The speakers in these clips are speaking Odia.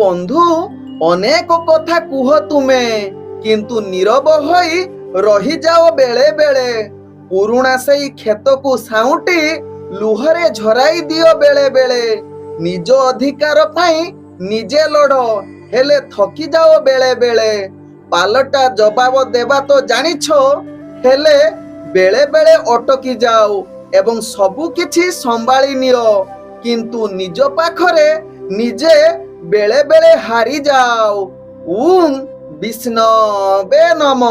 বন্ধু অনেক কথা কুহ তুমে কিন্তু নীরব হই রহিযাও বেলে বেলে পুରୁଣା ସେଇ କ୍ଷେତକୁ ସାଉଁଟି ଲୁହରେ ଝରାଇ ଦିଅ ବେଳେ ବେଳେ ନିଜ ଅଧିକାର ପାଇଁ ନିଜେ ଲଢ ହେଲେ ଥକି ଯାଅ ବେଳେ ବେଳେ ପାଲଟା ଜବାବ ଦେବା ତ ଜାଣିଛ ହେଲେ ବେଳେ ବେଳେ ଅଟକି ଯାଅ ଏବଂ ସବୁ କିଛି ସମ୍ଭାଳି ନିଅ କିନ୍ତୁ ନିଜ ପାଖରେ ନିଜେ ବେଳେ ବେଳେ ହାରି ଯାଅ। ବିଷ୍ଣବେ ନମ।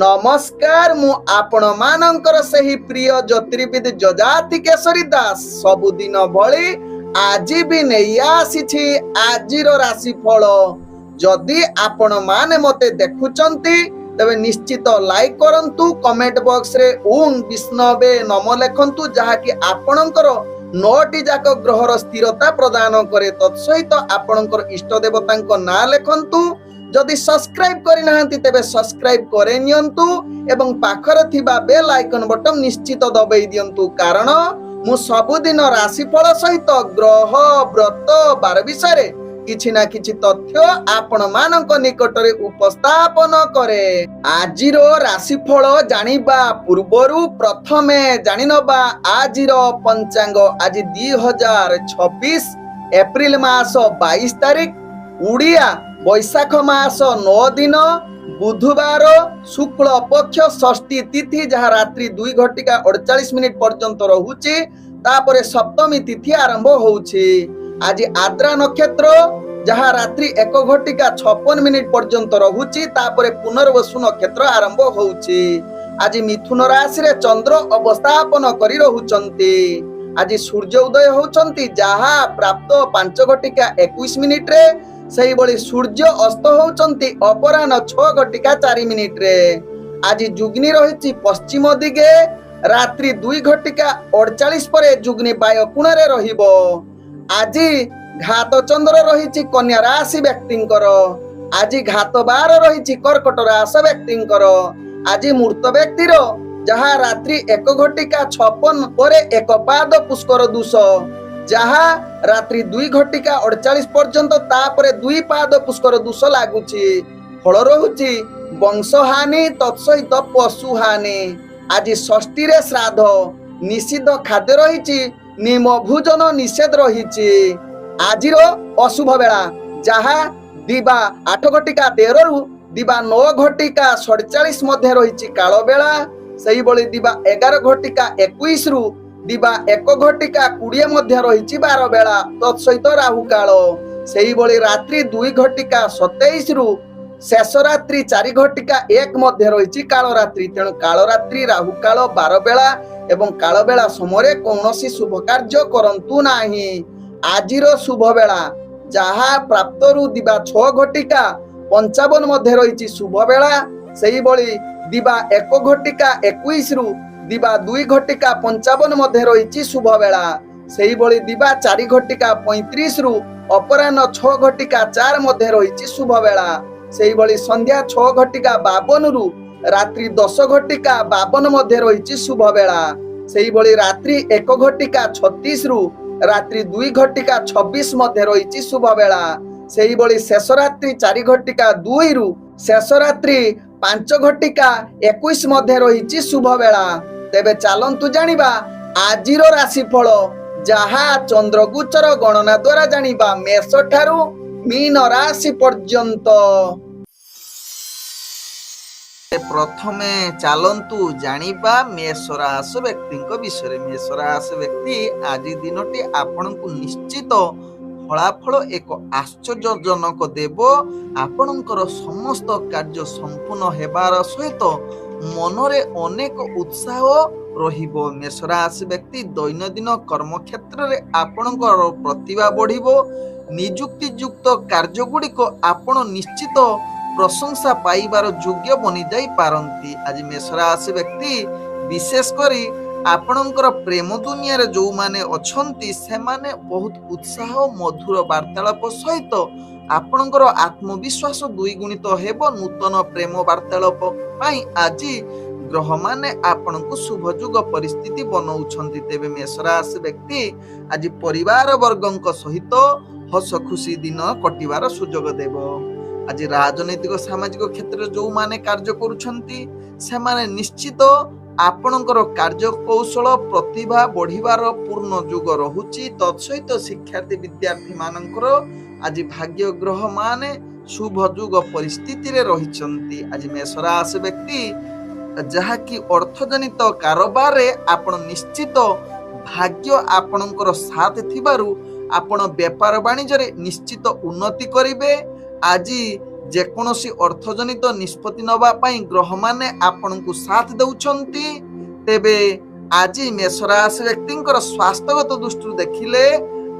ନମସ୍କାର, ମୁଁ ଆପଣ ମାନଙ୍କର ସେହି ପ୍ରିୟ ଜ୍ୟୋତିର୍ବିଦ ଯଯାତି କେଶରୀ ଦାସ ସବୁଦିନ ଭଳି ଆଜି ବି ନେଇ ଆସିଛି ଆଜିର ରାଶିଫଳ। ଯଦି ଆପଣ ମାନେ ମତେ ଦେଖୁଛନ୍ତି ତେବେ ନିଶ୍ଚିତ ଲାଇକ୍ କରନ୍ତୁ, କମେଣ୍ଟ ବକ୍ସରେ ବିଷ୍ଣବେ ନମ ଲେଖନ୍ତୁ, ଯାହାକି ଆପଣଙ୍କର 9ଟି ଯାକ ଗ୍ରହର ସ୍ଥିରତା ପ୍ରଦାନ କରେ। ତତ୍ସହିତ ଆପଣଙ୍କର ଇଷ୍ଟ ଦେବତାଙ୍କ ନାଁ ଲେଖନ୍ତୁ। ଯଦି ସବସ୍କ୍ରାଇବ କରିନାହାନ୍ତି ତେବେ ସବସ୍କ୍ରାଇବ କରି ନିଅନ୍ତୁ ଏବଂ ପାଖରେ ଥିବା ବେଲ୍ ଆଇକନ ବଟନ ନିଶ୍ଚିତ ଦବାଇ ଦିଅନ୍ତୁ, କାରଣ ମୁଁ ସବୁଦିନ ରାଶିଫଳ ସହିତ ଗ୍ରହ ବ୍ରତ ବାର ବିଷୟରେ କିଛି ନା କିଛି ତଥ୍ୟ ଆପଣ ମାନଙ୍କ ନିକଟରେ ଉପସ୍ଥାପନ କରେ। ଆଜିର ରାଶିଫଳ ଜାଣିବା ପୂର୍ବରୁ ପ୍ରଥମେ ଜାଣିନବା ଆଜିର ପଞ୍ଚାଙ୍ଗ। ଆଜି 2026 ଏପ୍ରିଲ ମାସ 22 ତାରିଖ, ଓଡ଼ିଆ ବୈଶାଖ ମାସ 9 ଦିନ, ବୁଧବାର, ଶୁକ୍ଳ ପକ୍ଷ ଷଷ୍ଠୀ ତିଥି, ଯାହା ରାତ୍ରି 2:48 ପର୍ଯ୍ୟନ୍ତ ରହୁଛି। ତାପରେ ସପ୍ତମୀ ତିଥି ଆରମ୍ଭ ହଉଛି। ଆଜି ଆଦ୍ରା ନକ୍ଷତ୍ର, ଯାହା ରାତ୍ରି 1:56 ପର୍ଯ୍ୟନ୍ତ ରହୁଛି। ତାପରେ ପୁନର୍ବସୁ ନକ୍ଷତ୍ର ଆରମ୍ଭ ହଉଛି। ଆଜି ମିଥୁନ ରାଶିରେ ଚନ୍ଦ୍ର ଅବସ୍ଥାପନ କରି ରହୁଛନ୍ତି। ଆଜି ସୂର୍ଯ୍ୟ ଉଦୟ ହଉଛନ୍ତି, ଯାହା ପ୍ରାପ୍ତ 5:21 ସେଇଭଳି ସୂର୍ଯ୍ୟ ଅସ୍ତ ହଉଛନ୍ତି ଅପରାହ୍ନ 6:04। ଆଜି ଯୁଗ୍ନି ରହିଛି ପଶ୍ଚିମ ଦିଗେ, ରାତ୍ରି 2:48 ପରେ ଯୁଗ୍ନି ବାୟ କୋଣରେ ରହିବ। ଆଜି ଘାତ ଚନ୍ଦ୍ର ରହିଛି କନ୍ୟା ରାଶି ବ୍ୟକ୍ତିଙ୍କର। ଆଜି ଘାତ ବାର ରହିଛି କର୍କଟ ରାଶି ବ୍ୟକ୍ତିଙ୍କର। ଆଜି ମୃତ ବ୍ୟକ୍ତିର, ଯାହା ରାତ୍ରି 1:56 ପରେ 1 ପାଦ ପୁଷ୍କର ଦୋଷ, ଯାହା ରାତ୍ରି 2:48 ପର୍ଯ୍ୟନ୍ତ, ତାପରେ 2 ପାଦ ପୁଷ୍କର ଦୋଷ ଲାଗୁଛି। ଫଳ ରହୁଛି ବଂଶହାନି, ତତ୍ସହିତ ପଶୁହାନି। ଆଜି ଷଷ୍ଠୀରେ ଶ୍ରାଦ୍ଧ, ନିଷିଦ୍ଧ ଖାଦ୍ୟ ରହିଛି, ନିମ ଭୋଜନ ନିଷେଧ ରହିଛି। ଆଜିର ଅଶୁଭ ବେଳା, ଯାହା ଦିବା 8:13 ଦିବା 9:47 ମଧ୍ୟ ରହିଛି କାଳ ବେଳା। ସେଇଭଳି ଦିବା 11:21 ଦିବା 1:20 ମଧ୍ୟ ରହିଛି ବାର ବେଳା, ତତ୍ସହିତ ରାହୁ କାଳ। ସେଇଭଳି ରାତ୍ରି 2:27 ଶେଷ ରାତ୍ରି 4:01 ମଧ୍ୟ ରହିଛି କାଳ ରାତ୍ରି। ତେଣୁ କାଳ ରାତ୍ରି, ରାହୁ କାଳ, ବାର ବେଳା ଏବଂ କାଳ ବେଳା ସମୟରେ କୌଣସି ଶୁଭ କାର୍ଯ୍ୟ କରନ୍ତୁ ନାହିଁ। ଆଜିର ଶୁଭ ବେଳା, ଯାହା ପ୍ରାପ୍ତରୁ ଦିବା 6:55 ମଧ୍ୟ ରହିଛି ଶୁଭ ବେଳା। ସେଇଭଳି ଦିବା 1:21 ଦିବା 2:55 ମଧ୍ୟ ରହିଛି ଶୁଭ ବେଳା। ସେଇଭଳି ଦିବା 4:35 ଅପରାହ୍ନ 6:04 ମଧ୍ୟ ରହିଛି ଶୁଭ ବେଳା। ସେଇଭଳି ସନ୍ଧ୍ୟା 6:52 ରାତ୍ରି 10:52 ମଧ୍ୟ ରହିଛି ଶୁଭ ବେଳା। ସେଇଭଳି ରାତ୍ରି 1:36 ରାତ୍ରି 2:26 ମଧ୍ୟ ରହିଛି ଶୁଭ ବେଳା। ସେଇଭଳି ଶେଷ ରାତ୍ରି 4:02 ଶେଷ ରାତ୍ରି 5:21 ମଧ୍ୟ ରହିଛି ଶୁଭ ବେଳା। ତେବେ ଚାଲନ୍ତୁ ଜାଣିବା ଆଜିର ରାଶିଫଳ, ଯାହା ଚନ୍ଦ୍ରଗୋଚର ଗଣନା ଦ୍ୱାରା ଜାଣିବା ମେଷ ଠାରୁ ମୀନ ରାଶି ପର୍ଯ୍ୟନ୍ତ। ପ୍ରଥମେ ଚାଲନ୍ତୁ ଜାଣିବା ମେଷ ରାଶି ବ୍ୟକ୍ତିଙ୍କ ବିଷୟରେ। ମେଷ ରାଶି ବ୍ୟକ୍ତି, ଆଜି ଦିନଟି ଆପଣଙ୍କୁ ନିଶ୍ଚିତ ଫଳାଫଳ ଏକ ଆଶ୍ଚର୍ଯ୍ୟଜନକ ଦେବ। ଆପଣଙ୍କର ସମସ୍ତ କାର୍ଯ୍ୟ ସମ୍ପୂର୍ଣ୍ଣ ହେବାର ସହିତ ମନରେ ଅନେକ ଉତ୍ସାହ ରହିବ। ମେଷ ରାଶି ବ୍ୟକ୍ତି, ଦୈନନ୍ଦିନ କର୍ମକ୍ଷେତ୍ରରେ ଆପଣଙ୍କର ପ୍ରତିଭା ବଢିବ। ନିଯୁକ୍ତି ଯୁକ୍ତ କାର୍ଯ୍ୟଗୁଡ଼ିକ ଆପଣ ନିଶ୍ଚିତ ପ୍ରଶଂସା ପାଇବାର ଯୋଗ୍ୟ ବନିଯାଇ ପାରନ୍ତି। ଆଜି ମେଷ ରାଶି ବ୍ୟକ୍ତି, ବିଶେଷ କରି ଆପଣଙ୍କର ପ୍ରେମ ଦୁନିଆରେ ଯେଉଁମାନେ ଅଛନ୍ତି ସେମାନେ ବହୁତ ଉତ୍ସାହ ମଧୁର ବାର୍ତ୍ତାଳାପ ସହିତ ଆପଣଙ୍କର ଆତ୍ମବିଶ୍ୱାସ ଦ୍ୱିଗୁଣିତ ହେବ। ନୂତନ ପ୍ରେମ ବାର୍ତ୍ତାଳାପ ପାଇଁ ଆଜି ଗ୍ରହମାନେ ଆପଣଙ୍କୁ ଶୁଭଯୋଗ ପରିସ୍ଥିତି ବନଉଛନ୍ତି। ତେବେ ମେଷ ରାଶି ବ୍ୟକ୍ତି, ଆଜି ପରିବାର ବର୍ଗଙ୍କ ସହିତ हस खुशी दिन कटिबार सुजोग देव। आज राजनैतिक सामाजिक क्षेत्र जो माने कार्य करुछंती सेमाने निश्चित आपणकर कार्य कौशल प्रतिभा बढ़िबार पूर्ण जुग रहुची। तत्सहित शिक्षार्थी विद्यार्थी मानकर आज भाग्य ग्रह माने शुभ जुग परिस्थिति रे रहिचंती। आज मेष राशि व्यक्ति जहा कि अर्थजनित कारोबार रे आपण निश्चित भाग्य आपणकर साथ थिबारु आपण व्यापार वाणिज्य रे निश्चित उन्नति करिवे। आज जेकोसी अर्थजनित निष्पत्ति नबा पई ग्रह माने आपनकु साथ दउछंती। तेबे आज मेष राशि व्यक्तिंकर स्वास्थ्यगत दृष्टि देखिले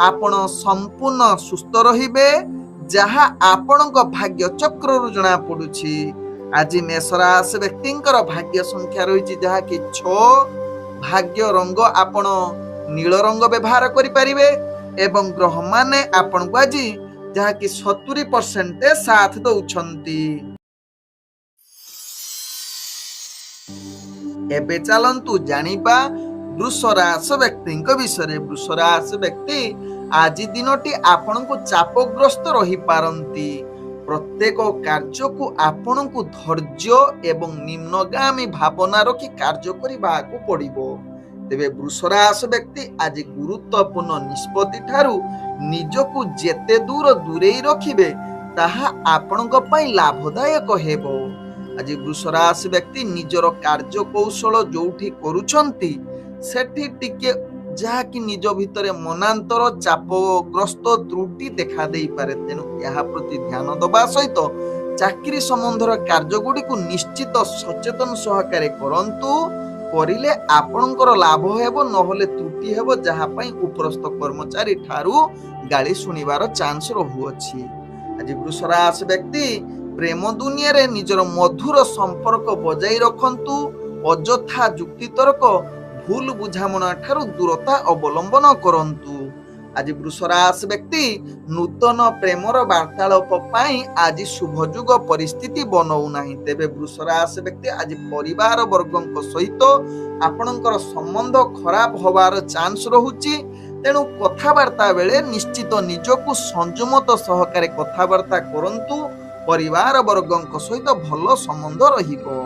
आपण संपूर्ण सुस्थ रहिबे जहा आपणक भाग्य चक्र रु जणा पडुछि। आज मेष राशि व्यक्तिंकर भाग्य संख्या रहिछि जहा कि 6। भाग्य रंग आपण नील रंग व्यवहार करि परिबे एवं ग्रह माने आपनकु आज जहा कि 70% साथ दउछंती। एबे चलंतु जानिबा वृष राशि व्यक्तिंक विषय। वृष राशि व्यक्ति आज दिनटी आपनकु चापग्रस्त रही पारंती। प्रत्येक कार्य को आपनकु धैर्य एवं निम्नगामी भावना रखी कार्य करिबाकु पड़िबो। तेबे वृष राशि व्यक्ति आज गुरुत्वपूर्ण निष्पत्ति ठारू निजकु जेते दूर दूरेई रखिबे ताहा आपनक पई लाभदायक हेबो। आज वृष राशि व्यक्ति निजर कार्य कौशल जोठी करूछंती सेठी टिके जहा कि निज भितरे मनांतर चापग्रस्त त्रुटि देखा देई पारे। तेनु यहा प्रति ध्यान दबा सहित चाकरी संबंधर कार्य गुडी को निश्चित सचेतन सहकारे करंतु। करिले आपणकर लाभ हेबो नहले त्रुटि हेबो जहा पई उपरस्थ कर्मचारी ठारू गाली सुनिबार चांस रहुअछि। आज वृष राशि व्यक्ति प्रेम दुनिया रे निजर मधुर संपर्क बजाई रखंतु। अजथा जुक्ति तर्क भूल बुझामणा ठारू दूरता अवलंबन करंतु। आज वृष राशि व्यक्ति नूतन प्रेमर वार्तालाप पाई आज शुभ जुग परिस्थिति बनाऊ नाही। तेबे वृष राशि व्यक्ति आज परिवार वर्गक सहित आपणकर संबंध खराब होबार चांस रहुची। तेणु कथावार्ता बेले निश्चित निजकु संयमत सहकारे कथावार्ता करंतु। परिवार वर्गक सहित भल संबंध रहिबो।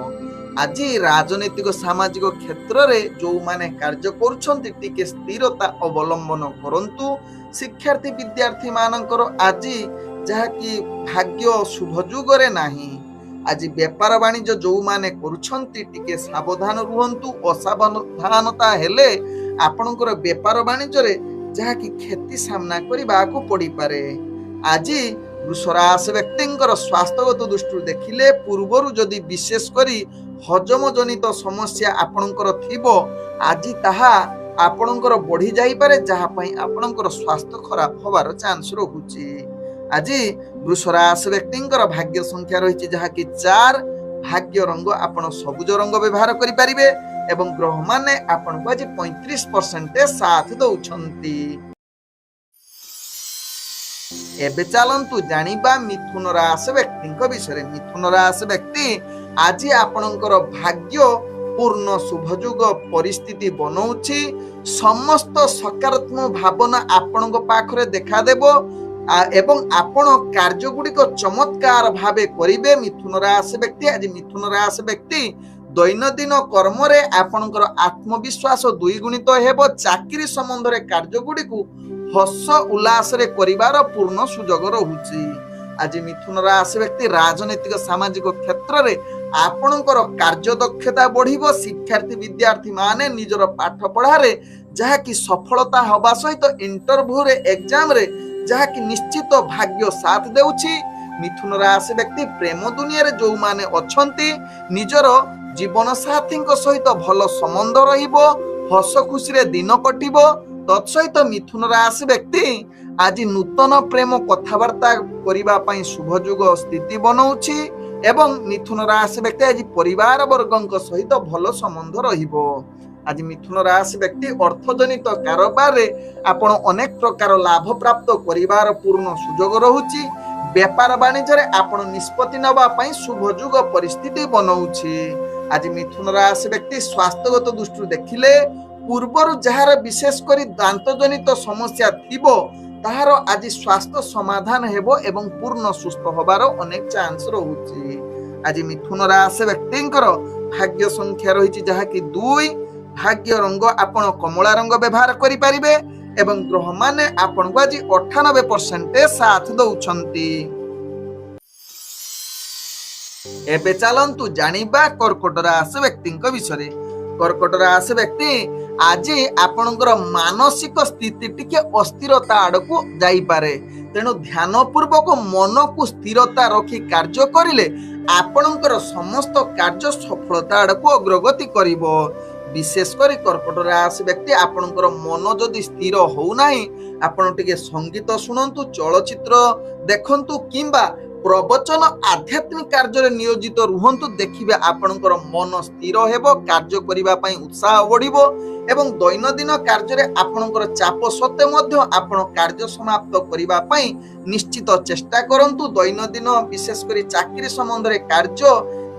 आज राजनैतिक सामाजिक क्षेत्र रे जो माने कार्य करुछंती टिके स्थिरता अवलंबन करंतु। शिक्षार्थी विद्यार्थी मानकर आज जहा कि भाग्य शुभ जुग रे नाही। आज व्यापार वाणिज्य जो माने करुछंती टिके सावधान रुहंतु। असावधानता हेले आपनकर व्यापार वाणिज्य रे जहा कि क्षति सामना करिबाकू पड़ी पारे। आज वृष राशि व्यक्तिंकर स्वास्थ्यगत दृष्टि देखिले पूर्वरु जदि विशेष करी हजम जनित समस्या आपणकर थिबो आज ताहा आपणकर बढ़ी जाई पारे जहा पई आपणकर स्वास्थ्य खराब होबार चांस रहुची। आज वृष राशि व्यक्तिंकर भाग्य संख्या रहिछि जहा कि 4। भाग्य रंग आपण सबुज रंग व्यवहार करि परिबे एवं ग्रह माने आपणको आज 35% साथ दउछंती। एबे चलंतु जानिबा मिथुन राशि व्यक्तिंक विषय। मिथुन राशि व्यक्ति आज आपणकर भाग्य पूर्ण शुभजुग परिस्थिति बनौछि। समस्त सकारात्मक भावना आपणक पाखरे देखा देबो एवं आपण कार्य गुडिक चमत्कार भावे करिवे। मिथुन राशि व्यक्ति आज मिथुन राशि व्यक्ति दैनंदिन कर्म रे आपणकर आत्मविश्वास द्विगुणित हेबो। चाकरी संबंध रे कार्य गुडिकु हस उल्लास रे करिवार पूर्ण सुजोग रहुछि। आज मिथुन राशि व्यक्ति राजनैतिक सामाजिक क्षेत्र रे आपणकर कार्य दक्षता बढ़िबो। शिक्षार्थी विद्यार्थी माने निजर पाठ पढ़ा रे जहा कि सफलता होबा सहित इंटरव्यू रे एग्जाम रे जहा कि निश्चित भाग्य साथ देउछि। मिथुन राशि व्यक्ति प्रेम दुनिया रे जो माने अछंती निजर जीवन साथी सहित भल संबंध रहिबो। हस खुशी रे दिन कटिबो। तत्सहित मिथुन राशि व्यक्ति आज नूतन प्रेम कथावार्ता करिबा पई शुभ जुग स्थिति बनौछि एवं मिथुन राशि व्यक्ति आज परिवार वर्गक सहित भल संबंध रहिबो। आज मिथुन राशि व्यक्ति अर्थजनित कारोबार रे आपण अनेक प्रकार लाभ प्राप्त करिवार पूर्ण सुजोग रहुछि। व्यापार वाणिज्य रे आपण निष्पत्ति नबा पई शुभ जुग परिस्थिति बनौछि। आज मिथुन राशि व्यक्ति स्वास्थ्यगत दृष्टि देखिले पूर्वर जहार विशेष करी दांत जनित समस्या थिबो ତାହାର ଆଜି ସ୍ୱାସ୍ଥ୍ୟ ସମାଧାନ ହେବ ଏବଂ ପୂର୍ଣ୍ଣ ସୁସ୍ଥ ହେବାର ଅନେକ ଚାନ୍ସ ରହୁଛି। ଆଜି ମିଥୁନ ରାଶି ବ୍ୟକ୍ତିଙ୍କର ଭାଗ୍ୟ ସଂଖ୍ୟା ରହିଛି ଯାହାକି 2। ଭାଗ୍ୟ ରଙ୍ଗ ଆପଣ କମଳା ରଙ୍ଗ ବ୍ୟବହାର କରିପାରିବେ ଏବଂ ଗ୍ରହମାନେ ଆପଣଙ୍କୁ ଆଜି 98% ସାଥ ଦଉଛନ୍ତି। ଏବେ ଚାଲନ୍ତୁ ଜାଣିବା କର୍କଟ ରାଶି ବ୍ୟକ୍ତିଙ୍କ ବିଷୟରେ। କର୍କଟ ରାଶି ବ୍ୟକ୍ତି ଆଜି ଆପଣଙ୍କର ମାନସିକ ସ୍ଥିତି ଟିକେ ଅସ୍ଥିରତା ଆଡକୁ ଯାଇପାରେ, ତେଣୁ ଧ୍ୟାନ ପୂର୍ବକ ମନକୁ ସ୍ଥିରତା ରଖି କାର୍ଯ୍ୟ କରିଲେ ଆପଣଙ୍କର ସମସ୍ତ କାର୍ଯ୍ୟ ସଫଳତା ଆଡକୁ ଅଗ୍ରଗତି କରିବ। ବିଶେଷ କରି କର୍କଟ ରାଶି ବ୍ୟକ୍ତି ଆପଣଙ୍କର ମନ ଯଦି ସ୍ଥିର ହଉନାହିଁ, ଆପଣ ଟିକେ ସଙ୍ଗୀତ ଶୁଣନ୍ତୁ, ଚଳଚ୍ଚିତ୍ର ଦେଖନ୍ତୁ କିମ୍ବା ପ୍ରବଚନ ଆଧ୍ୟାତ୍ମିକ କାର୍ଯ୍ୟରେ ନିୟୋଜିତ ରୁହନ୍ତୁ। ଦେଖିବେ ଆପଣଙ୍କର ମନ ସ୍ଥିର ହେବ, କାର୍ଯ୍ୟ କରିବା ପାଇଁ ଉତ୍ସାହ ବଢିବ ଏବଂ ଦୈନନ୍ଦିନ କାର୍ଯ୍ୟରେ ଆପଣଙ୍କର ଚାପ ସତ୍ତ୍ୱେ ମଧ୍ୟ ଆପଣ କାର୍ଯ୍ୟ ସମାପ୍ତ କରିବା ପାଇଁ ନିଶ୍ଚିତ ଚେଷ୍ଟା କରନ୍ତୁ। ଦୈନନ୍ଦିନ ବିଶେଷ କରି ଚାକିରି ସମ୍ବନ୍ଧରେ କାର୍ଯ୍ୟ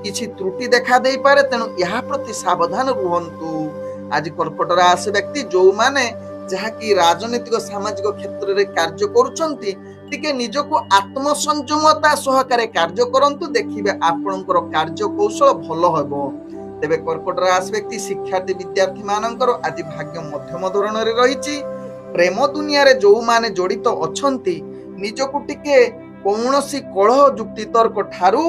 କିଛି ତ୍ରୁଟି ଦେଖା ଦେଇପାରେ, ତେଣୁ ଏହା ପ୍ରତି ସାବଧାନ ରୁହନ୍ତୁ। ଆଜି କର୍କଟ ରାଶି ବ୍ୟକ୍ତି ଯୋଉମାନେ ଯାହାକି ରାଜନୈତିକ ସାମାଜିକ କ୍ଷେତ୍ରରେ କାର୍ଯ୍ୟ କରୁଛନ୍ତି, ଟିକେ ନିଜକୁ ଆତ୍ମସଂଯମତା ସହକାରେ କାର୍ଯ୍ୟ କରନ୍ତୁ। ଦେଖିବେ ଆପଣଙ୍କର କାର୍ଯ୍ୟ କୌଶଳ ଭଲ ହେବ। ତେବେ କର୍କଟ ରାଶି ବ୍ୟକ୍ତି ଶିକ୍ଷାର୍ଥୀ ବିଦ୍ୟାର୍ଥୀ ମାନଙ୍କର ଆଜି ଭାଗ୍ୟ ମଧ୍ୟମ ଧରଣରେ ରହିଛି। ପ୍ରେମ ଦୁନିଆରେ ଯୋଉମାନେ ଜଡିତ ଅଛନ୍ତି, ନିଜକୁ ଟିକେ କୌଣସି କଳହ ଯୁକ୍ତି ତର୍କ ଠାରୁ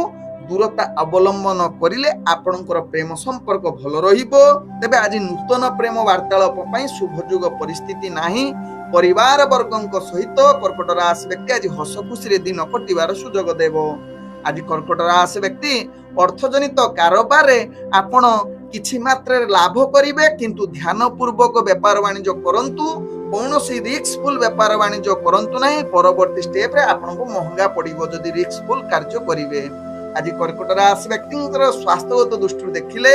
ଦୂରତା ଅବଲମ୍ବନ କରିଲେ ଆପଣଙ୍କର ପ୍ରେମ ସମ୍ପର୍କ ଭଲ ରହିବ। ତେବେ ଆଜି ନୂତନ ପ୍ରେମ ବାର୍ତ୍ତାଳାପ ପାଇଁ ଶୁଭଯୋଗ ପରିସ୍ଥିତି ନାହିଁ। ପରିବାର ବର୍ଗଙ୍କ ସହିତ କର୍କଟ ରାଶି ବ୍ୟକ୍ତି ଆଜି ହସ ଖୁସିରେ ଦିନ କଟିବାର ସୁଯୋଗ ଦେବ। ଆଜି କର୍କଟ ରାଶି ବ୍ୟକ୍ତି ଅର୍ଥଜନିତ କାରବାରରେ ଆପଣ କିଛି ମାତ୍ରାରେ ଲାଭ କରିବେ, କିନ୍ତୁ ଧ୍ୟାନ ପୂର୍ବକ ବେପାର ବାଣିଜ୍ୟ କରନ୍ତୁ। କୌଣସି ରିସ୍କଫୁଲ ବେପାର ବାଣିଜ୍ୟ କରନ୍ତୁ ନାହିଁ, ପରବର୍ତ୍ତୀ ଷ୍ଟେପରେ ଆପଣଙ୍କୁ ମହଙ୍ଗା ପଡିବ ଯଦି ରିସ୍କଫୁଲ କାର୍ଯ୍ୟ କରିବେ। ଆଜି କର୍କଟ ରାଶି ବ୍ୟକ୍ତିଙ୍କର ସ୍ୱାସ୍ଥ୍ୟଗତ ଦୃଷ୍ଟିରୁ ଦେଖିଲେ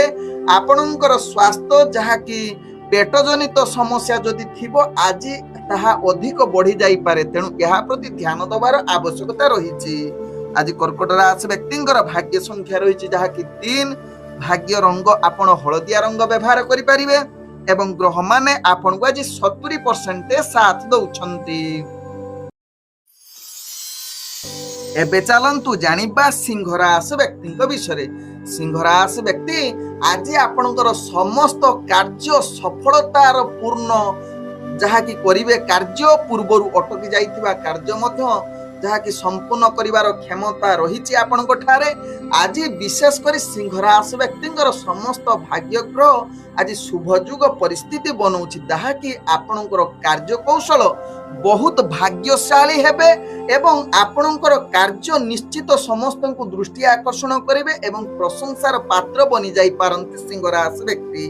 ଆପଣଙ୍କର ସ୍ୱାସ୍ଥ୍ୟ ଯାହାକି ପେଟ ଜନିତ ସମସ୍ୟା ଯଦି ଥିବ, ଆଜି ତାହା ଅଧିକ ବଢି ଯାଇପାରେ, ତେଣୁ ଏହା ପ୍ରତି ଧ୍ୟାନ ଦେବାର ଆବଶ୍ୟକତା ରହିଛି। ଆଜି କର୍କଟ ରାଶି ବ୍ୟକ୍ତିଙ୍କର ଭାଗ୍ୟ ସଂଖ୍ୟା ରହିଛି ଯାହାକି 3। ଭାଗ୍ୟ ରଙ୍ଗ ଆପଣ ହଳଦିଆ ରଙ୍ଗ ବ୍ୟବହାର କରିପାରିବେ ଏବଂ ଗ୍ରହମାନେ ଆପଣଙ୍କୁ ଆଜି 70% ସାଥ ଦଉଛନ୍ତି। ଏବେ ଚାଲନ୍ତୁ ଜାଣିବା ସିଂହ ରାଶି ବ୍ୟକ୍ତିଙ୍କ ବିଷୟରେ। ସିଂହ ରାଶି ବ୍ୟକ୍ତି ଆଜି ଆପଣଙ୍କର ସମସ୍ତ କାର୍ଯ୍ୟ ସଫଳତାର ପୂର୍ଣ୍ଣ ଯାହାକି କରିବେ, କାର୍ଯ୍ୟ ପୂର୍ବରୁ ଅଟକି ଯାଇଥିବା କାର୍ଯ୍ୟ ମଧ୍ୟ ଯାହାକି ସମ୍ପୂର୍ଣ୍ଣ କରିବାର କ୍ଷମତା ରହିଛି ଆପଣଙ୍କ ଠାରେ। ଆଜି ବିଶେଷ କରି ସିଂହ ରାଶି ବ୍ୟକ୍ତିଙ୍କର ସମସ୍ତ ଭାଗ୍ୟ ଗ୍ରହ ଆଜି ଶୁଭଯୋଗ ପରିସ୍ଥିତି ବନଉଛି, ଯାହାକି ଆପଣଙ୍କର କାର୍ଯ୍ୟ କୌଶଳ ବହୁତ ଭାଗ୍ୟଶାଳୀ ହେବେ ଏବଂ ଆପଣଙ୍କର କାର୍ଯ୍ୟ ନିଶ୍ଚିତ ସମସ୍ତଙ୍କୁ ଦୃଷ୍ଟି ଆକର୍ଷଣ କରିବେ ଏବଂ ପ୍ରଶଂସାର ପାତ୍ର ବନି ଯାଇପାରନ୍ତି ସିଂହ ରାଶି ବ୍ୟକ୍ତି।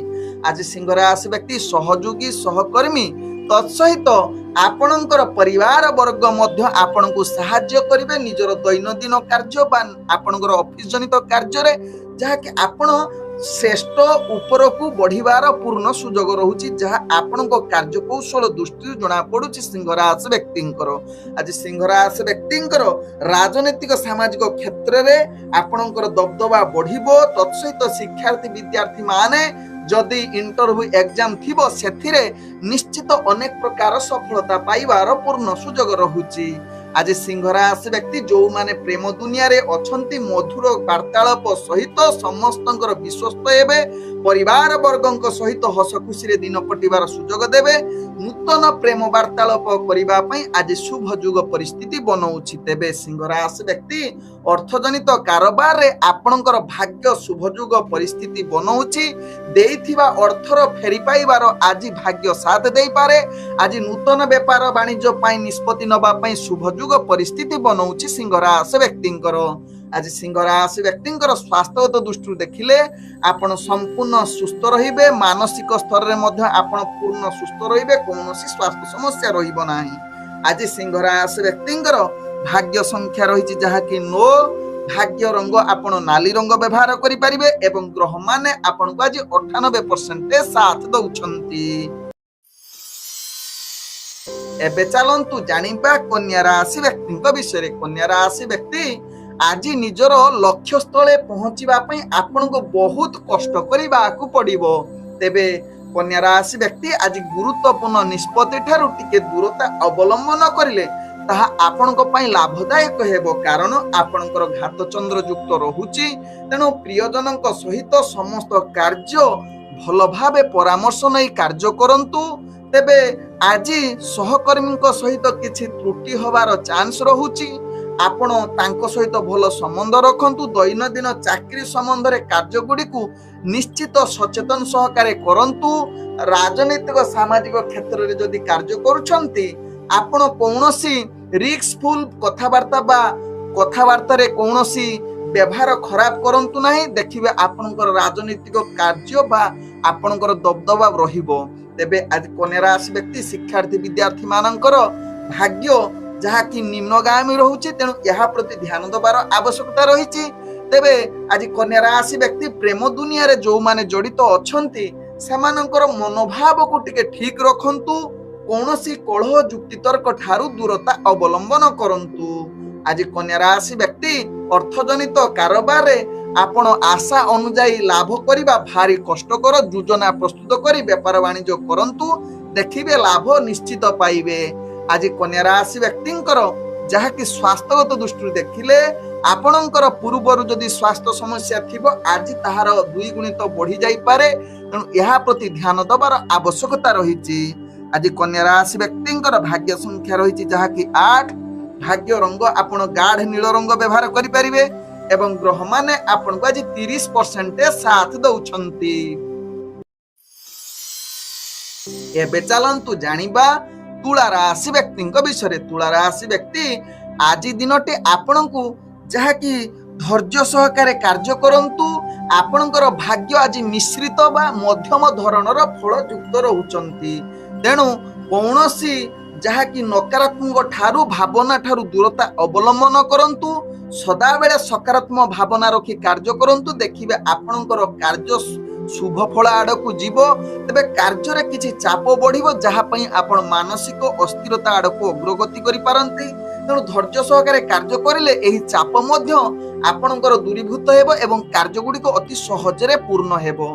ଆଜି ସିଂହ ରାଶି ବ୍ୟକ୍ତି ସହଯୋଗୀ ସହକର୍ମୀ ତତ୍ସହିତ ଆପଣଙ୍କର ପରିବାର ବର୍ଗ ମଧ୍ୟ ଆପଣଙ୍କୁ ସାହାଯ୍ୟ କରିବେ ନିଜର ଦୈନନ୍ଦିନ କାର୍ଯ୍ୟ ବା ଆପଣଙ୍କର ଅଫିସ ଜନିତ କାର୍ଯ୍ୟରେ, ଯାହାକି ଆପଣ ଶ୍ରେଷ୍ଠ ଉପରକୁ ବଢିବାର ପୂର୍ଣ୍ଣ ସୁଯୋଗ ରହୁଛି, ଯାହା ଆପଣଙ୍କ କାର୍ଯ୍ୟ କୌଶଳ ଦୃଷ୍ଟିରୁ ଜଣା ପଡୁଛି ସିଂହ ରାଶି ବ୍ୟକ୍ତିଙ୍କର। ଆଜି ସିଂହ ରାଶି ବ୍ୟକ୍ତିଙ୍କର ରାଜନୈତିକ ସାମାଜିକ କ୍ଷେତ୍ରରେ ଆପଣଙ୍କର ଦବଦବା ବଢିବ। ତତ୍ସହିତ ଶିକ୍ଷାର୍ଥୀ ବିଦ୍ୟାର୍ଥୀ ମାନେ ଯଦି ଇଣ୍ଟରଭ୍ୟୁ ଏକ୍ଜାମ ଥିବ, ସେଥିରେ ନିଶ୍ଚିତ ଅନେକ ପ୍ରକାର ସଫଳତା ପାଇବାର ପୂର୍ଣ୍ଣ ସୁଯୋଗ ରହୁଛି। ଆଜି ସିଂହ ରାଶି ବ୍ୟକ୍ତି ଯୋଉମାନେ ପ୍ରେମ ଦୁନିଆରେ ଅଛନ୍ତି, ମଧୁର ବାର୍ତ୍ତାଳାପ ସହିତ ସମସ୍ତଙ୍କର ବିଶ୍ୱସ୍ତ ହେବେ, ପରିବାର ବର୍ଗଙ୍କ ସହିତ ହସ ଖୁସିରେ ଦିନ କଟିବାର ସୁଯୋଗ ଦେବେ। ନୂତନ ପ୍ରେମ ବାର୍ତ୍ତାଳାପ କରିବା ପାଇଁ ଆଜି ଶୁଭ ଯୁଗ ପରିସ୍ଥିତି ବନଉଛି। ତେବେ ସିଂହ ରାଶି ବ୍ୟକ୍ତି ଅର୍ଥଜନିତ କାରବାରରେ ଆପଣଙ୍କର ଭାଗ୍ୟ ଶୁଭ ଯୁଗ ପରିସ୍ଥିତି ବନଉଛି। ଦେଇଥିବା ଅର୍ଥର ଫେରି ପାଇବାର ଆଜି ଭାଗ୍ୟ ସାଥ ଦେଇପାରେ। ଆଜି ନୂତନ ବେପାର ବାଣିଜ୍ୟ ପାଇଁ ନିଷ୍ପତ୍ତି ନେବା ପାଇଁ ଶୁଭ ଯୁଗ ପରିସ୍ଥିତି ବନଉଛି ସିଂହ ରାଶି ବ୍ୟକ୍ତିଙ୍କର। ଆଜି ସିଂହ ରାଶି ବ୍ୟକ୍ତିଙ୍କର ସ୍ୱାସ୍ଥ୍ୟଗତ ଦୃଷ୍ଟିରୁ ଦେଖିଲେ ଆପଣ ସମ୍ପୂର୍ଣ୍ଣ ସୁସ୍ଥ ରହିବେ, ମାନସିକ ସ୍ତରରେ ମଧ୍ୟ ଆପଣ ପୂର୍ଣ୍ଣ ସୁସ୍ଥ ରହିବେ, କୌଣସି ସ୍ୱାସ୍ଥ୍ୟ ସମସ୍ୟା ରହିବ ନାହିଁ। ଆଜି ସିଂହ ରାଶି ବ୍ୟକ୍ତିଙ୍କର ଭାଗ୍ୟ ସଂଖ୍ୟା ରହିଛି ଯାହାକି 9। ଭାଗ୍ୟ ରଙ୍ଗ ଆପଣ ନାଲି ରଙ୍ଗ ବ୍ୟବହାର କରିପାରିବେ ଏବଂ ଗ୍ରହମାନେ ଆପଣଙ୍କୁ ଆଜି 98% ସାଥ ଦଉଛନ୍ତି। ଏବେ ଚାଲନ୍ତୁ ଜାଣିବା କନ୍ୟା ରାଶି ବ୍ୟକ୍ତିଙ୍କ ବିଷୟରେ। କନ୍ୟା ରାଶି ବ୍ୟକ୍ତି ଆଜି ନିଜର ଲକ୍ଷ୍ୟ ସ୍ଥଳେ ପହଞ୍ଚିବା ପାଇଁ ଆପଣଙ୍କୁ ବହୁତ କଷ୍ଟ କରିବାକୁ ପଡିବ। ତେବେ कन्या राशि व्यक्ति आज गुरुत्वपूर्ण निष्पत्ति ठारू टिके दूरता अवलंबन करिले ताहा आपणक पई लाभदायक हेबो कारण आपणकर घात चंद्र युक्त रहुची तेणु प्रियजनक सहित समस्त कार्य भल भावे परामर्श नहीं कार्य करंतु तेबे आज सहकर्मी सहित किछि त्रुटि होबार चांस रहुची आपण तांको सहित भल संबंध रखंतु दैनंदिन चाकरी संबंध रे कार्य गुडी को निश्चित सचेतन सहकारे करंतु राजनीतिक सामाजिक क्षेत्र रे जदि कार्य करूछंती आपण कोनोसी रिस्कफुल कथाबार्ता रे कोनोसी व्यवहार खराब करंतु नहीं देखिबे आपनकर राजनीतिक कार्य बा आपनकर दबदबा रहिबो तेबे आज कन्या राशि व्यक्ति शिक्षार्थी विद्यार्थी मानकर भाग्य जहा कि निम्नगामी रहुची तेणु यहा प्रति ध्यान दबार आवश्यकता रहिची तेबे आज कन्या राशि व्यक्ति प्रेम दुनिया रे जो माने जड़ित अछंती सेमानकर मनोभाव को टिके ठीक रखंतु कोनोसी कलह जुक्ति तर्क ठारू दूरता अवलंबन करंतु आज कन्या राशि व्यक्ति अर्थजनित कारोबार रे आपण आशा अनुଯାयी लाभ करिबा भारी कष्टकर योजना प्रस्तुत करी व्यापार वाणिज्य करंतु देखिबे लाभ निश्चित पाइबे आज कन्या राशि व्यक्तिंकर जहा कि स्वास्थ्यगत दृष्टि देखिले आपणकर पूर्वरु जदि स्वास्थ्य समस्या थिबो आज ताहार दुई गुणित बढ़ी जाई पारे तेणु यहा प्रति ध्यान दबार आवश्यकता रहिछि आज कन्या राशि व्यक्तिंकर भाग्य संख्या रहिछि जहा कि 8 भाग्य रंग आपण गाढ़ नील रंग व्यवहार करि परिबे एवं ग्रह माने आपण को आज 30% साथ दउछंती एबे चलंतु जानिबा तुला राशि व्यक्ति विषय तुला राशि व्यक्ति आज दिनटे आपण को जहा कि धैर्य सहकारे कार्य करंतु आपणकर भाग्य आज मिश्रित बा मध्यम धरणर फल युक्त रहुचंती तेणु कौनसी जहा कि नकारात्मक ठारू भावना ठारू दूरता अवलंबन करंतु सदा बेले सकारात्मक भावना रखी कार्य करंतु देखिबे आपणकर कार्य शुभ फल आड़क जीव तेबे कार्य रे किछि चाप बढ़िबो जहा पई आपण मानसिक अस्थिरता आड़क अग्रगति करि पारंती तेणु धैर्य सहकारे कार्य करिले एही चाप मध्य आपणकर दूरीभूत हेबो एवं कार्य गुडी को अति सहजरे पूर्ण हेबो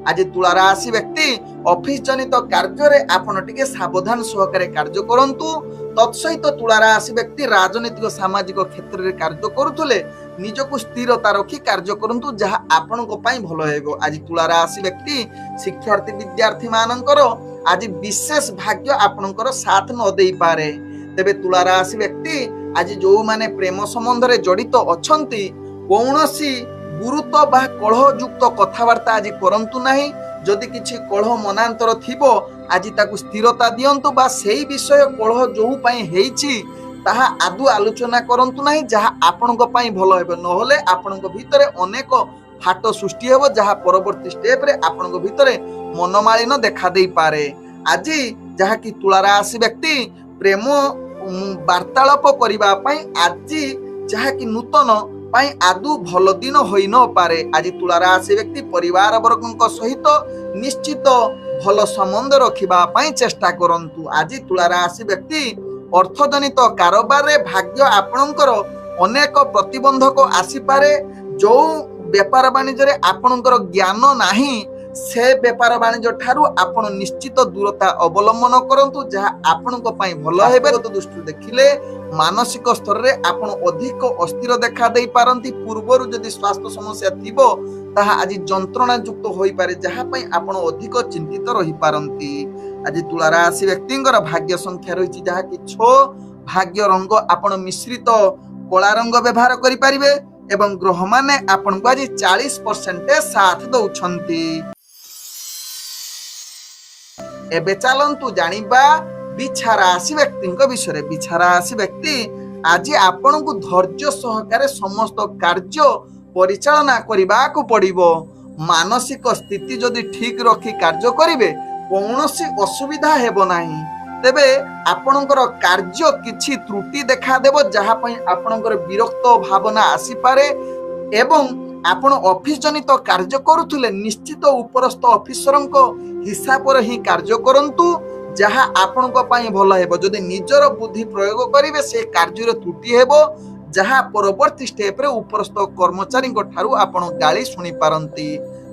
आज तुला राशि व्यक्ति ऑफिस जनित कार्य रे आपण टिके सावधान सहकारे कार्य करंतु तत्सहित तुला राशि व्यक्ति राजनीतिक सामाजिक क्षेत्र रे कार्य करूथले निजको स्थिरता रखी कार्य करंतु जहा आपनको पई भलो हेबो आज तुला राशि व्यक्ति शिक्षार्थी विद्यार्थी मानकर आज विशेष भाग्य आपनकर साथ न देई पारे तेबे तुला राशि व्यक्ति आज जो माने प्रेम संबंध रे जड़ित अछंती कौनसी गुरुत्व बा कलह युक्त कथाबार्ता आज करंतु नहीं जदि किछि कलह मनांतर थिबो आज ताकु स्थिरता दियंतु बा सेही विषय कलह जो पई हेइछि ताहा आदु आलोचना करंतु नहीं जहा आपनक पई भलो हेबो नहोले आपनक भितरे अनेक फाट सृष्टि हेबो जहा परवर्ती स्टेप रे आपनक भितरे मनोमालिन देखा देई पारे आज जहा कि तुला राशि व्यक्ति प्रेम वार्तालाप करिबा पई आज जहा कि नूतन पाई आदु भल दिन होई न पारे आज तुला राशि व्यक्ति परिवार वर्गक सहित निश्चित भल संबंध रखिबा पई चेष्टा करंतु आज तुला राशि व्यक्ति अर्थजनित कारोबार रे भाग्य आपणकर अनेक प्रतिबंधक आसी पारे जो व्यापार वाणिज्य रे आपणकर ज्ञान नाही से व्यापार वाणिज्य ठारू आपण निश्चित दूरता अवलंबन करंतु जहा आपणक पई भल हेबे तो दृष्टि देखिले मानसिक स्तर रे आपण अधिक अस्थिर देखा देई पारंती पूर्वरु जदि स्वास्थ्य समस्या थिबो ताहा आज जंत्रणा युक्त होई पारे जहा पई आपण अधिक चिंतित रही पारंती आज तुला राशि व्यक्तिंकर भाग्य संख्या रहिछि जहा कि 6 भाग्य रंग आपण मिश्रित कला रंग व्यवहार करि परिबे एवं ग्रह माने आपण को आज 40% साथ दउछंती एबे चलंतु जानिबा बिछा राशि व्यक्ति विषय बिछा राशि व्यक्ति आज आपण को धैर्य सहकारे समस्त कार्य परिचालना करबा को पड़िबो मानसिक स्थिति जदि ठीक रखी कार्य करिवे कौनसी असुविधा हेबो नाही तेबे आपणकर कार्य किछि त्रुटि देखा देबो जहा पई आपणकर विरक्त भावना आसी पारे एवं आपण ऑफिस जनित कार्य करूथले निश्चित उपरस्थ ऑफिसरक हिसाब रे ही कार्य करंतु जहा आपण को पई भलो हेबो जदि निजर बुद्धि प्रयोग करिवे से कार्य रे त्रुटि हेबो जहा परवर्ती स्टेप रे उपरस्थ कर्मचारी को ठारू आपण गाली सुनी पारंती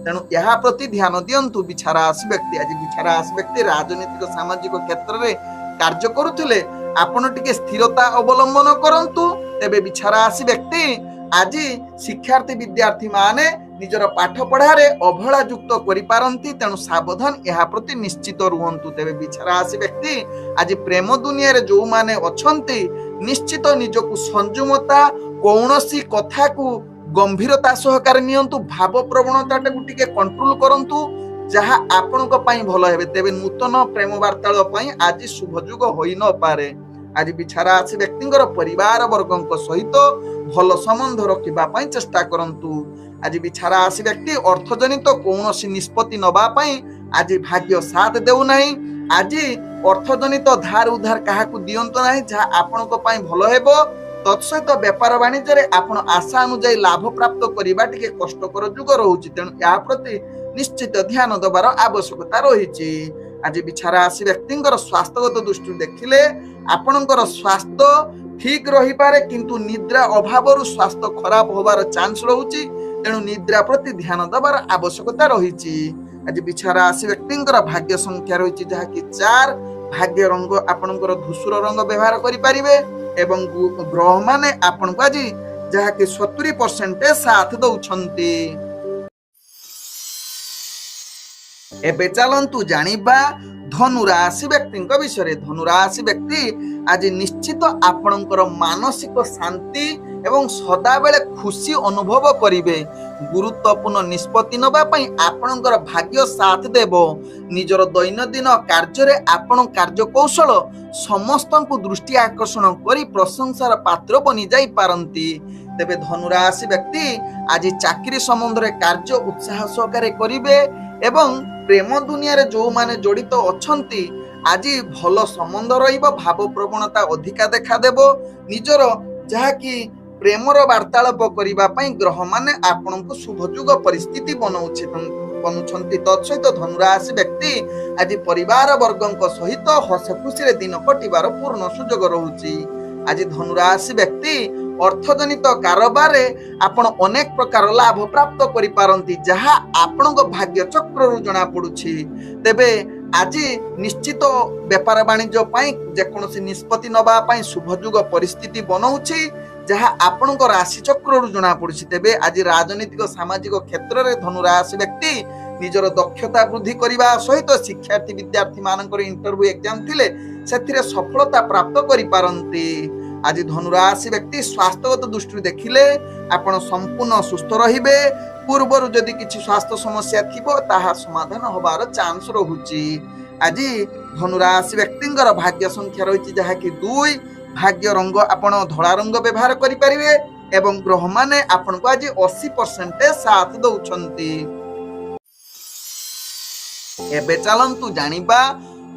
तेणु यह प्रति ध्यान दियंतु। बिछा राशि व्यक्ति आज बिछा राशि व्यक्ति राजनीतिक सामाजिक क्षेत्र में कार्य करुथिले आपण टिके स्थिरता अवलंबन करंतु। तेबे बिछा राशि व्यक्ति आज शिक्षार्थी विद्यार्थी माने निजर पाठ पढ़ारे अवहेला युक्त करि पारंती, तेणु सावधान यह प्रति निश्चित रुहंतु। तेबे बिछा राशि व्यक्ति आज प्रेम दुनिया रे जो माने अछंती निश्चित निजकु संयमता कौनसी कथा को गंभीरता सहकार नियंतु, भाव प्रवणता टिके कंट्रोल करंतु जहा आपनक पई भलो हेबे। तेबे नूतन प्रेम वार्तालाप पई आज शुभ जुग होई न पारे। आज बिछा राशि व्यक्तिंकर परिवार वर्गक सहित भलो संबंध रखिबा पई चेष्टा करंतु। आज बिछा राशि व्यक्ति अर्थजनित कौनसी निष्पत्ति नबा पई आज भाग्य साथ देउ नाही। आज अर्थजनित धार उधार काहाकू दियंतो नाही जहा आपनक पई भलो हेबो। तत्सहित व्यापार वाणिज्य आपण आशा अनुଯାयी लाभ प्राप्त करबा टिके कष्टकर जुग रहुची, तेणु या प्रति निश्चित ध्यान देवार आवश्यकता रही। आज बिछा राशि व्यक्तिंकर स्वास्थ्यगत दृष्टि देखिले आपणकर स्वास्थ्य ठीक रही पारे, किंतु निद्रा अभाव स्वास्थ्य खराब होबार चांस रहुची, तेणु निद्रा प्रति ध्यान देवार आवश्यकता रही। आज बिछा राशि व्यक्तिंकर भाग्य संख्या रही जहा कि 4। भाग्य रंग आपणकर धूसर रंग व्यवहार करि पारिबे एवं ग्रह माने आपनको आज जहा कि 70% साथ दउछंती। एबे चलंतु जानिबा धनुराशि व्यक्ति विषय। धनुराशि व्यक्ति आज निश्चित आपणकर मानसिक शांति एवं सदा बेले खुशी अनुभव करिवे। गुरुत्वपूर्ण निष्पत्ति नबा पई आपणकर भाग्य साथ देबो। निजर दैनंदिन कार्य रे आपण कार्य कौशल समस्तंकु दृष्टि आकर्षण करी प्रशंसार पात्र बनि जाई पारंती। तेबे धनुराशि व्यक्ति आज चाकरी संबंध रे कार्य उत्साह सहकारे करिवे एवं प्रेम दुनिया रे जो माने जड़ित अछंती आज भलो संबंध रहिबो। भाव प्रवणता अधिका देखा देबो। निजर जहा कि प्रेमर वार्तालाप करिबा पई ग्रह माने आपनको शुभ जुग परिस्थिति बनुछंती। तत्सहित धनुराशि व्यक्ति आज परिवार वर्गक सहित हस खुशी रे दिन कटिबार पूर्ण सुजोग रहुची। आज धनुराशि व्यक्ति अर्थजनित कारोबार रे आपण अनेक प्रकार लाभ प्राप्त करि पारंती जहा आपणक भाग्य चक्र रु जणा पडुछि। तेबे आज निश्चित व्यापार वाणिज्य पई जेकोनोसी निष्पत्ति नबा पई शुभ जुग परिस्थिति बनौछि जहा आपणक राशि चक्र रु जणा पडुछि। तेबे आज राजनीतिक सामाजिक क्षेत्र रे धनुराशि व्यक्ति निजर दक्षता वृद्धि करिबा सहित शिक्षार्थी विद्यार्थी मानकर इंटरव्यू एग्जाम थिले सेथिरे सफलता प्राप्त करि पारंती। आज धनुराशि व्यक्ति स्वास्थ्यगत दृष्टि देखिले आपण संपूर्ण सुस्थ रहिबे। पूर्वरु जदि किछि स्वास्थ्य समस्या थिबो ताहा समाधान होबार चांस रहुची। आज धनुराशि व्यक्तिंकर भाग्य संख्या रहिछि जहा कि 2। भाग्य रंग आपण धळा रंग व्यवहार करि परिबे एवं ग्रह माने आपण को आज 80% साथ दउछंती। एबे चलंतु जानिबा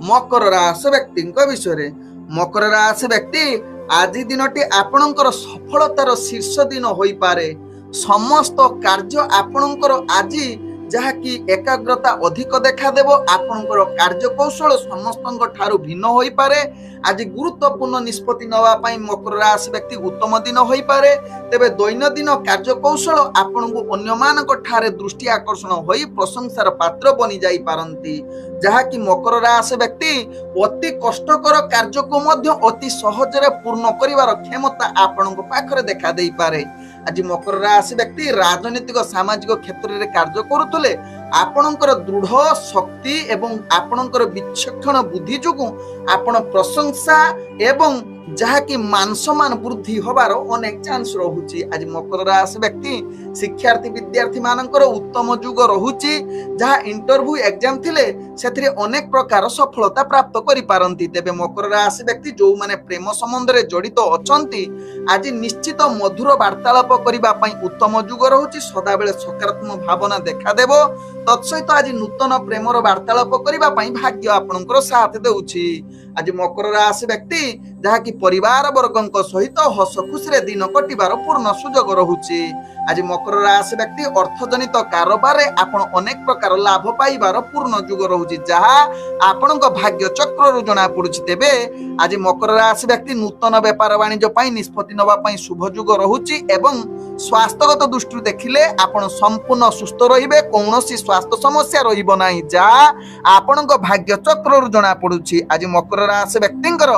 मकर राशि व्यक्तिंक विषय। मकर राशि व्यक्ति आज दिनटी आपणकर सफलतार शीर्ष दिन होई पारे। समस्त कार्य आपणकर आज जहा कि एकाग्रता अधिक देखा देबो। आपणकर कार्य कौशल समस्तंक ठारू भिन्न होई पारे। आज गुरुत्वपूर्ण निष्पत्ति नवा पई मकर राशि व्यक्ति उत्तम दिन होई पारे। तेबे दैनंदिन कार्य कौशल आपणको अन्य मानक ठारे दृष्टि आकर्षण होई प्रशंसार पात्र बनि जाई पारंती जहा कि मकर राशि व्यक्ति अति कष्टकर कार्य को मध्य अति सहजरे पूर्ण करिवार क्षमता आपणको पाखरे देखा देई पारे। आज मकर राशि व्यक्ति राजनीतिक सामाजिक क्षेत्र रे कार्य करुतले आपणकर दृढ़ शक्ति एवं आपणकर विचक्षण बुद्धि जुगु आपण प्रशंसा एवं जहा कि मान सम्मान वृद्धि होबार अनेक चांस रहुची। आज मकर राशि व्यक्ति शिक्षार्थी विद्यार्थी मानकर उत्तम जुग रहुची जहा इंटरव्यू एग्जाम थिले सेथिरे अनेक प्रकार सफलता प्राप्त करि पारंती। तेबे मकर राशि व्यक्ति जो माने प्रेम संबंध रे जड़ित अछंती आज निश्चित मधुर वार्तालाप करिबा पई उत्तम जुग रहुची। सदा बेले सकारात्मक भावना देखा देबो। तत्सहित आज नूतन प्रेमर वार्तालाप करिबा पई भाग्य आपनकर साथ देउची। आज मकर राशि व्यक्ति ଯାହାକି ପରିବାର ବର୍ଗଙ୍କ ସହିତ ହସ ଖୁସିରେ ଦିନ କଟିବାର ପୂର୍ଣ୍ଣ ସୁଯୋଗ ରହୁଛି। ଆଜି ମକର ରାଶି ବ୍ୟକ୍ତି ଅର୍ଥଜନିତ କାରବାରରେ ଆପଣ ଅନେକ ପ୍ରକାର ଲାଭ ପାଇବାର ପୂର୍ଣ୍ଣ ଯୁଗ ରହୁଛି, ଯାହା ଆପଣଙ୍କ ଭାଗ୍ୟ ଚକ୍ରରୁ ଜଣା ପଡୁଛି। ତେବେ ଆଜି ମକର ରାଶି ବ୍ୟକ୍ତି ନୂତନ ବେପାର ବାଣିଜ୍ୟ ପାଇଁ ନିଷ୍ପତ୍ତି ନେବା ପାଇଁ ଶୁଭ ଯୁଗ ରହୁଛି ଏବଂ ସ୍ୱାସ୍ଥ୍ୟଗତ ଦୃଷ୍ଟିରୁ ଦେଖିଲେ ଆପଣ ସମ୍ପୂର୍ଣ୍ଣ ସୁସ୍ଥ ରହିବେ, କୌଣସି ସ୍ୱାସ୍ଥ୍ୟ ସମସ୍ୟା ରହିବ ନାହିଁ, ଯାହା ଆପଣଙ୍କ ଭାଗ୍ୟ ଚକ୍ରରୁ ଜଣା ପଡୁଛି। ଆଜି ମକର ରାଶି ବ୍ୟକ୍ତିଙ୍କର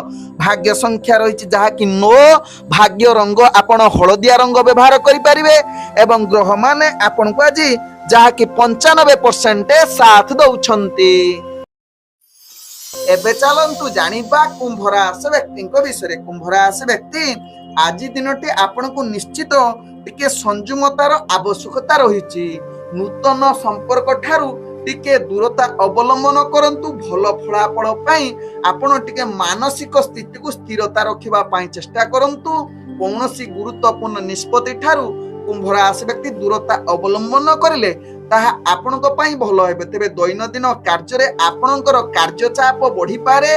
ଭାଗ୍ୟ ସଂଖ୍ୟା ରହିଛି ଯାହାକି 9, ଭାଗ୍ୟ ରଙ୍ଗ ଆପଣ ହଳଦିଆ ରଙ୍ଗ ବ୍ୟବହାର କରିପାରିବେ ଏବଂ ଗ୍ରହମାନେ ଆପଣଙ୍କୁ ଆଜି ଯାହାକି 95% ସାଥ ଦଉଛନ୍ତି। ଏବେ ଚାଲନ୍ତୁ ଜାଣିବା କୁମ୍ଭ ରାଶି ବ୍ୟକ୍ତିଙ୍କ ବିଷୟରେ। କୁମ୍ଭ ରାଶି ବ୍ୟକ୍ତି ଆଜି ଦିନଟି ଆପଣଙ୍କୁ ନିଶ୍ଚିତ ଟିକେ ସଂଯମତାର ଆବଶ୍ୟକତା ରହିଛି। ନୂତନ ସମ୍ପର୍କ ଠାରୁ ଟିକେ ଦୂରତା ଅବଲମ୍ବନ କରନ୍ତୁ। ଭଲ ଫଳାଫଳ ପାଇଁ ଆପଣ ଟିକେ ମାନସିକ ସ୍ଥିତିକୁ ସ୍ଥିରତା ରଖିବା ପାଇଁ ଚେଷ୍ଟା କରନ୍ତୁ। କୌଣସି ଗୁରୁତ୍ୱପୂର୍ଣ୍ଣ ନିଷ୍ପତ୍ତି ଠାରୁ କୁମ୍ଭ ରାଶି ବ୍ୟକ୍ତି ଦୂରତା ଅବଲମ୍ବନ କରିଲେ ତାହା ଆପଣଙ୍କ ପାଇଁ ଭଲ ହେବ। ତେବେ ଦୈନନ୍ଦିନ କାର୍ଯ୍ୟରେ ଆପଣଙ୍କର କାର୍ଯ୍ୟଚାପ ବଢିପାରେ,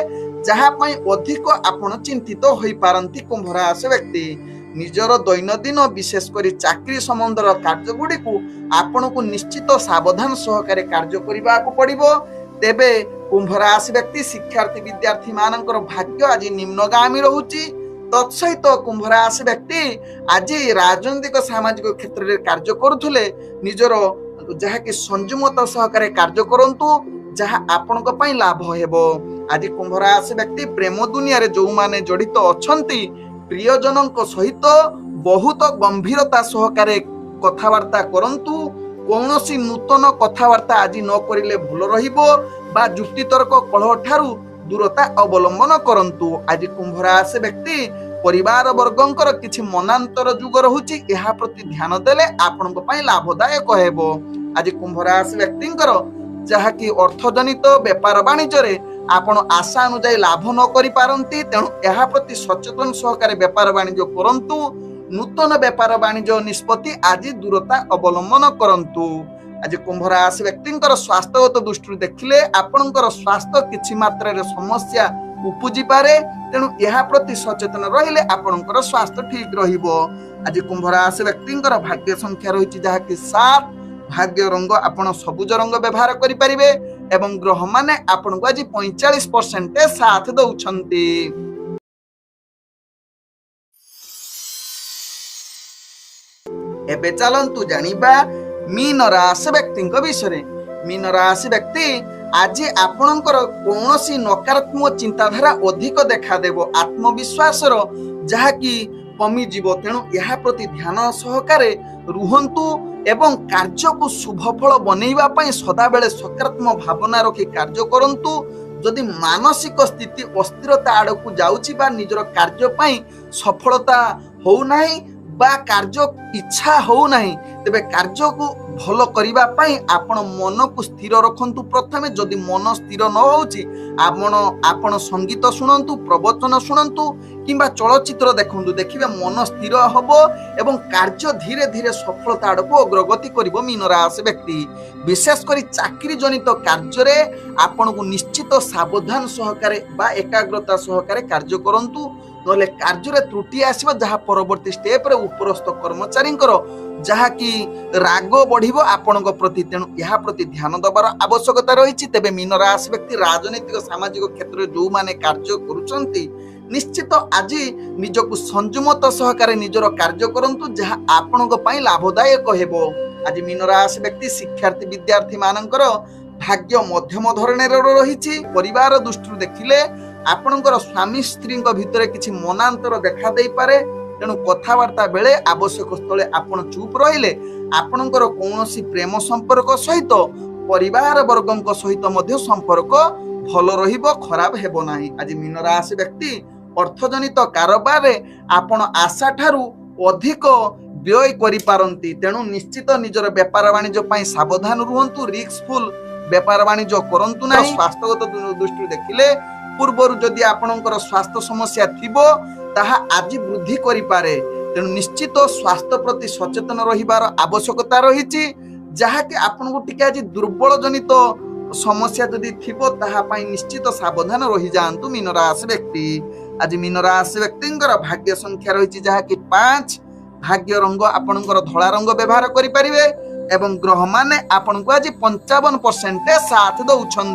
ଯାହା ପାଇଁ ଅଧିକ ଆପଣ ଚିନ୍ତିତ ହୋଇପାରନ୍ତି। କୁମ୍ଭ ରାଶି ବ୍ୟକ୍ତି ନିଜର ଦୈନନ୍ଦିନ ବିଶେଷ କରି ଚାକିରି ସମ୍ବନ୍ଧର କାର୍ଯ୍ୟଗୁଡ଼ିକୁ ଆପଣଙ୍କୁ ନିଶ୍ଚିତ ସାବଧାନ ସହକାରେ କାର୍ଯ୍ୟ କରିବାକୁ ପଡିବ। ତେବେ କୁମ୍ଭ ରାଶି ବ୍ୟକ୍ତି ଶିକ୍ଷାର୍ଥୀ ବିଦ୍ୟାର୍ଥୀ ମାନଙ୍କର ଭାଗ୍ୟ ଆଜି ନିମ୍ନଗାମୀ ରହୁଛି। ତତ୍ସହିତ କୁମ୍ଭ ରାଶି ବ୍ୟକ୍ତି ଆଜି ରାଜନୈତିକ ସାମାଜିକ କ୍ଷେତ୍ରରେ କାର୍ଯ୍ୟ କରୁଥିଲେ ନିଜର ଯାହାକି ସଂଯମତା ସହକାରେ କାର୍ଯ୍ୟ କରନ୍ତୁ, ଯାହା ଆପଣଙ୍କ ପାଇଁ ଲାଭ ହେବ। ଆଜି କୁମ୍ଭ ରାଶି ବ୍ୟକ୍ତି ପ୍ରେମ ଦୁନିଆରେ ଯୋଉମାନେ ଜଡିତ ଅଛନ୍ତି ପ୍ରିୟଜନଙ୍କ ସହିତ ବହୁତ ଗମ୍ଭୀରତା ସହକାରେ କଥାବାର୍ତ୍ତା କରନ୍ତୁ। କୌଣସି ନୂତନ କଥାବାର୍ତ୍ତା ଆଜି ନ କରିଲେ ଭଲ ରହିବ ବା ଯୁକ୍ତିତର୍କ କଳହ ଠାରୁ ଦୂରତା ଅବଲମ୍ବନ କରନ୍ତୁ। ଆଜି କୁମ୍ଭ ରାଶି ବ୍ୟକ୍ତି ପରିବାର ବର୍ଗଙ୍କର କିଛି ମନାନ୍ତର ଯୁଗ ରହୁଛି, ଏହା ପ୍ରତି ଧ୍ୟାନ ଦେଲେ ଆପଣଙ୍କ ପାଇଁ ଲାଭଦାୟକ ହେବ। ଆଜି କୁମ୍ଭ ରାଶି ବ୍ୟକ୍ତିଙ୍କର ଯାହାକି ଅର୍ଥଜନିତ ବେପାର ବାଣିଜ୍ୟରେ ଆପଣ ଆଶା ଅନୁଯାୟୀ ଲାଭ ନ କରିପାରନ୍ତି, ତେଣୁ ଏହା ପ୍ରତି ସଚେତନ ସହକାରେ ବେପାର ବାଣିଜ୍ୟ କରନ୍ତୁ। ନୂତନ ବେପାର ବାଣିଜ୍ୟ ନିଷ୍ପତ୍ତି ଆଜି ଦୂରତା ଅବଲମ୍ବନ କରନ୍ତୁ। ଆଜି କୁମ୍ଭ ରାଶି ବ୍ୟକ୍ତିଙ୍କର ସ୍ୱାସ୍ଥ୍ୟଗତ ଦୃଷ୍ଟିରୁ ଦେଖିଲେ ଆପଣଙ୍କର ସ୍ୱାସ୍ଥ୍ୟ କିଛି ମାତ୍ରାରେ ସମସ୍ୟା ଉପୁଜିପାରେ, ତେଣୁ ଏହା ପ୍ରତି ସଚେତନ ରହିଲେ ଆପଣଙ୍କର ସ୍ୱାସ୍ଥ୍ୟ ଠିକ ରହିବ। ଆଜି କୁମ୍ଭ ରାଶି ବ୍ୟକ୍ତିଙ୍କର ଭାଗ୍ୟ ସଂଖ୍ୟା ରହିଛି ଯାହାକି 7, ଭାଗ୍ୟ ରଙ୍ଗ ଆପଣ ସବୁଜ ରଙ୍ଗ ବ୍ୟବହାର କରିପାରିବେ ଏବଂ ଗ୍ରହମାନେ ଆପଣଙ୍କୁ ଆଜି 45% ସାଥ ଦଉଛନ୍ତି। ଏବେ ଚାଲନ୍ତୁ ଜାଣିବା ମୀନ ରାଶି ବ୍ୟକ୍ତିଙ୍କ ବିଷୟରେ। ମୀନ ରାଶି ବ୍ୟକ୍ତି ଆଜି ଆପଣଙ୍କର କୌଣସି ନକାରାତ୍ମକ ଚିନ୍ତାଧାରା ଅଧିକ ଦେଖାଦେବ, ଆତ୍ମବିଶ୍ୱାସର ଯାହାକି କମିଯିବ, ତେଣୁ ଏହା ପ୍ରତି ଧ୍ୟାନ ସହକାରେ ରୁହନ୍ତୁ ଏବଂ କାର୍ଯ୍ୟକୁ ଶୁଭଫଳ ବନେଇବା ପାଇଁ ସଦାବେଳେ ସକାରାତ୍ମକ ଭାବନା ରଖି କାର୍ଯ୍ୟ କରନ୍ତୁ। ଯଦି ମାନସିକ ସ୍ଥିତି ଅସ୍ଥିରତା ଆଡକୁ ଯାଉଛି ବା ନିଜର କାର୍ଯ୍ୟ ପାଇଁ ସଫଳତା ହଉନାହିଁ ବା କାର୍ଯ୍ୟ ଇଚ୍ଛା ହଉନାହିଁ, ତେବେ କାର୍ଯ୍ୟକୁ ଭଲ କରିବା ପାଇଁ ଆପଣ ମନକୁ ସ୍ଥିର ରଖନ୍ତୁ। ପ୍ରଥମେ ଯଦି ମନ ସ୍ଥିର ନ ହଉଛି ଆପଣ ସଙ୍ଗୀତ ଶୁଣନ୍ତୁ, ପ୍ରବଚନ ଶୁଣନ୍ତୁ କିମ୍ବା ଚଳଚ୍ଚିତ୍ର ଦେଖନ୍ତୁ, ଦେଖିବେ ମନ ସ୍ଥିର ହବ ଏବଂ କାର୍ଯ୍ୟ ଧୀରେ ଧୀରେ ସଫଳତା ଆଡକୁ ଅଗ୍ରଗତି କରିବ। ମୀନ ରାଶି ବ୍ୟକ୍ତି ବିଶେଷ କରି ଚାକିରି ଜନିତ କାର୍ଯ୍ୟରେ ଆପଣଙ୍କୁ ନିଶ୍ଚିତ ସାବଧାନ ସହକାରେ ବା ଏକାଗ୍ରତା ସହକାରେ କାର୍ଯ୍ୟ କରନ୍ତୁ, ନହେଲେ କାର୍ଯ୍ୟରେ ତ୍ରୁଟି ଆସିବ, ଯାହା ପରବର୍ତ୍ତୀ ଷ୍ଟେପରେ ଉପରସ୍ଥ କର୍ମଚାରୀଙ୍କର ଯାହାକି ରାଗ ବଢିବ ଆପଣଙ୍କ ପ୍ରତି, ତେଣୁ ଏହା ପ୍ରତି ଧ୍ୟାନ ଦେବାର ଆବଶ୍ୟକତା ରହିଛି। ତେବେ ମୀନ ରାଶି ବ୍ୟକ୍ତି ରାଜନୈତିକ ସାମାଜିକ କ୍ଷେତ୍ରରେ ଯୋଉମାନେ କାର୍ଯ୍ୟ କରୁଛନ୍ତି ନିଶ୍ଚିତ ଆଜି ନିଜକୁ ସଂଯମତା ସହକାରେ ନିଜର କାର୍ଯ୍ୟ କରନ୍ତୁ, ଯାହା ଆପଣଙ୍କ ପାଇଁ ଲାଭଦାୟକ ହେବ। ଆଜି ମୀନ ରାଶି ବ୍ୟକ୍ତି ଶିକ୍ଷାର୍ଥୀ ବିଦ୍ୟାର୍ଥୀ ମାନଙ୍କର ଭାଗ୍ୟ ମଧ୍ୟମ ଧରଣର ରହିଛି। ପରିବାର ଦୃଷ୍ଟିରୁ ଦେଖିଲେ ଆପଣଙ୍କର ସ୍ୱାମୀ ସ୍ତ୍ରୀଙ୍କ ଭିତରେ କିଛି ମନାନ୍ତର ଦେଖା ଦେଇପାରେ, ତେଣୁ କଥାବାର୍ତ୍ତା ବେଳେ ଆବଶ୍ୟକ ସ୍ଥଳେ ଆପଣ ଚୁପ୍ ରହିଲେ ଆପଣଙ୍କର କୌଣସି ପ୍ରେମ ସମ୍ପର୍କ ସହିତ ପରିବାର ବର୍ଗଙ୍କ ସହିତ ମଧ୍ୟ ସମ୍ପର୍କ ଭଲ ରହିବ, ଖରାପ ହେବ ନାହିଁ। ଆଜି ମୀନ ରାଶି ବ୍ୟକ୍ତି ଅର୍ଥଜନିତ କାରବାରରେ ଆପଣ ଆଶା ଠାରୁ ଅଧିକ ବ୍ୟୟ କରିପାରନ୍ତି, ତେଣୁ ନିଶ୍ଚିତ ନିଜର ବେପାର ବାଣିଜ୍ୟ ପାଇଁ ସାବଧାନ ରୁହନ୍ତୁ। ରିସ୍କଫୁଲ ବେପାର ବାଣିଜ୍ୟ କରନ୍ତୁ ନାହିଁ। ସ୍ୱାସ୍ଥ୍ୟଗତ ଦୃଷ୍ଟିରୁ ଦେଖିଲେ ପୂର୍ବରୁ ଯଦି ଆପଣଙ୍କର ସ୍ୱାସ୍ଥ୍ୟ ସମସ୍ୟା ଥିବ ତାହା ଆଜି ବୃଦ୍ଧି କରିପାରେ, ତେଣୁ ନିଶ୍ଚିତ ସ୍ୱାସ୍ଥ୍ୟ ପ୍ରତି ସଚେତନ ରହିବାର ଆବଶ୍ୟକତା ରହିଛି। ଯାହାକି ଆପଣଙ୍କୁ ଟିକେ ଆଜି ଦୁର୍ବଳ ଜନିତ ସମସ୍ୟା ଯଦି ଥିବ ତାହା ପାଇଁ ନିଶ୍ଚିତ ସାବଧାନ ରହିଯାଆନ୍ତୁ ମୀନ ରାଶି ବ୍ୟକ୍ତି। आज मीन राशि व्यक्तिंकर भाग्य संख्या रही जहाँकि 5। भाग्य रंग आपणकर धला रंग व्यवहार करें एवं ग्रह माने आपन को आज 55% साथ दौरान।